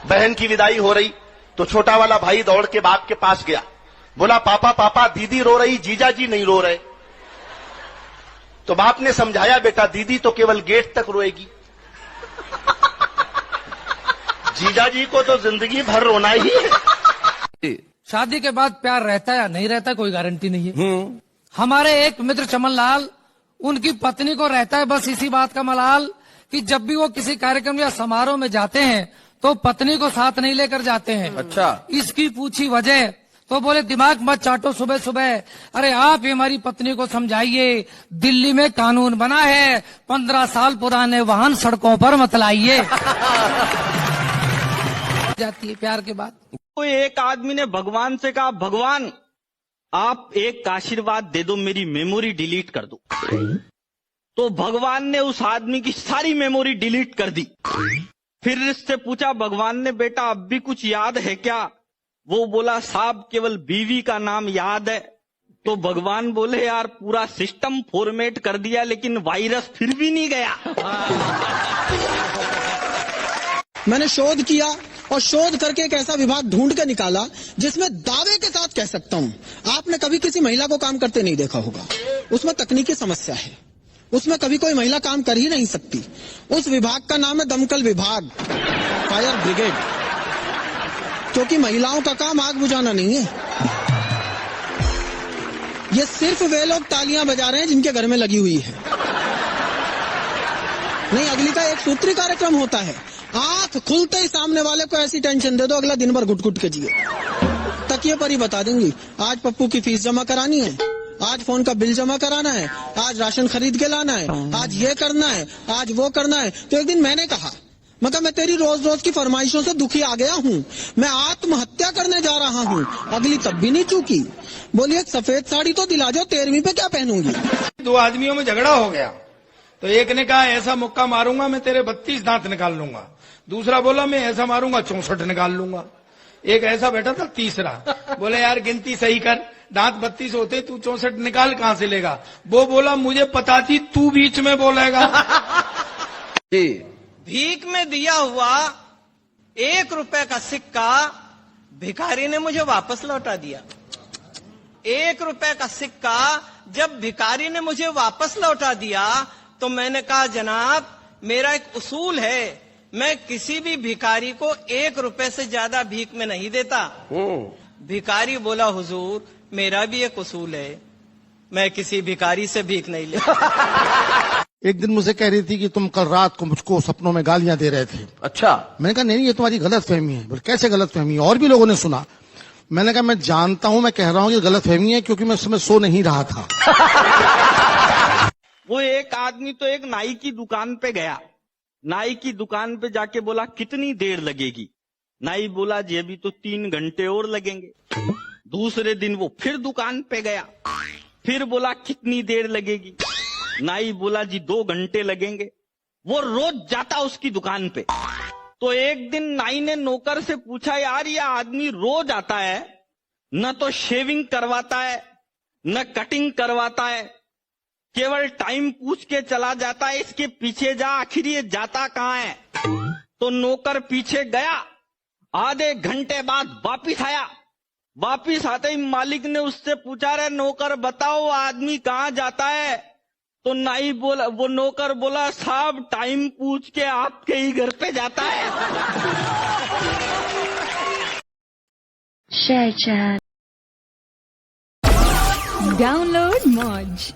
बहन की विदाई हो रही तो छोटा वाला भाई दौड़ के बाप के पास गया, बोला पापा पापा दीदी रो रही, जीजा जी नहीं रो रहे। तो बाप ने समझाया, बेटा दीदी तो केवल गेट तक रोएगी, जीजा जी को तो जिंदगी भर रोना ही है। शादी के बाद प्यार रहता है या नहीं रहता कोई गारंटी नहीं है। हमारे एक मित्र चमन लाल, उनकी पत्नी को रहता है बस इसी बात का मलाल कि जब भी वो किसी कार्यक्रम या समारोह में जाते हैं तो पत्नी को साथ नहीं लेकर जाते हैं। अच्छा, इसकी पूछी वजह तो बोले दिमाग मत चाटो सुबह सुबह, अरे आप ही हमारी पत्नी को समझाइए, दिल्ली में कानून बना है 15 साल पुराने वाहन सड़कों पर मत लाइए। जाती है प्यार के बाद। तो एक आदमी ने भगवान से कहा, भगवान आप एक आशीर्वाद दे दो, मेरी मेमोरी डिलीट कर दो। तो भगवान ने उस आदमी की सारी मेमोरी डिलीट कर दी। फिर इससे पूछा भगवान ने, बेटा अब भी कुछ याद है क्या? वो बोला साहब केवल बीवी का नाम याद है। तो भगवान बोले यार पूरा सिस्टम फॉर्मेट कर दिया लेकिन वायरस फिर भी नहीं गया। मैंने शोध किया और शोध करके एक ऐसा विभाग ढूंढ के निकाला जिसमें दावे के साथ कह सकता हूं, आपने कभी किसी महिला को काम करते नहीं देखा होगा। उसमें तकनीकी समस्या है, उसमें कभी कोई महिला काम कर ही नहीं सकती। उस विभाग का नाम है दमकल विभाग, फायर ब्रिगेड, क्योंकि महिलाओं का काम आग बुझाना नहीं है। ये सिर्फ वे लोग तालियां बजा रहे हैं जिनके घर में लगी हुई है। नहीं, अगली का एक सूत्री कार्यक्रम होता है, आंख खुलते ही सामने वाले को ऐसी टेंशन दे दो अगला दिन भर घुट घुट के जिए। तकिए पर ही बता देंगी, आज पप्पू की फीस जमा करानी है, आज फोन का बिल जमा कराना है, आज राशन खरीद के लाना है, आज ये करना है, आज वो करना है। तो एक दिन मैंने कहा, मैं तेरी रोज रोज की फरमाइशों से दुखी आ गया हूँ, मैं आत्महत्या करने जा रहा हूँ। अगली तब भी नहीं चूकी, बोली एक सफेद साड़ी तो दिला जाओ, 13वीं पे क्या पहनूंगी। 2 आदमियों में झगड़ा हो गया तो एक ने कहा ऐसा मुक्का मारूंगा मैं तेरे 32 दांत निकाल लूंगा, दूसरा बोला मैं ऐसा मारूंगा 64 निकाल लूंगा। एक ऐसा बैठा था तीसरा, बोले यार गिनती सही कर, दांत 32 होते तू 64 निकाल कहां से लेगा? वो बोला मुझे पता थी तू बीच में बोलेगा। भीख में दिया हुआ 1 रुपए का सिक्का भिखारी ने मुझे वापस लौटा दिया। 1 रुपए का सिक्का जब भिखारी ने मुझे वापस लौटा दिया तो मैंने कहा जनाब मेरा एक उसूल है, मैं किसी भी भिखारी को 1 रुपए से ज्यादा भीख में नहीं देता। भिखारी बोला हुजूर मेरा भी एक उसूल है, मैं किसी भिखारी से भीख नहीं लेता। एक दिन मुझे कह रही थी कि तुम कल रात को मुझको सपनों में गालियां दे रहे थे। अच्छा, मैंने कहा नहीं ये तुम्हारी गलत फहमी है। बोले कैसे गलत फहमी? और भी लोगों ने सुना। मैंने कहा मैं जानता हूं, मैं कह रहा हूं कि गलत फहमी है क्योंकि मैं उस समय सो नहीं रहा था। वो एक आदमी तो एक नाई की दुकान पे गया, नाई की दुकान पे जाके बोला कितनी देर लगेगी? नाई बोला जी अभी तो 3 घंटे और लगेंगे। दूसरे दिन वो फिर दुकान पे गया, फिर बोला कितनी देर लगेगी? नाई बोला जी 2 घंटे लगेंगे। वो रोज जाता उसकी दुकान पे। तो एक दिन नाई ने नौकर से पूछा यार ये आदमी रोज आता है, न तो शेविंग करवाता है न कटिंग करवाता है, केवल टाइम पूछ के चला जाता है, इसके पीछे जा, आखिर ये जाता कहाँ है? तो नौकर पीछे गया, आधे घंटे बाद वापिस आया। वापिस आते ही मालिक ने उससे पूछा रे नौकर बताओ आदमी कहाँ जाता है? तो नाई बोला, वो नौकर बोला साहब टाइम पूछ के आपके ही घर पे जाता है। शेयर चैट डाउनलोड मौज।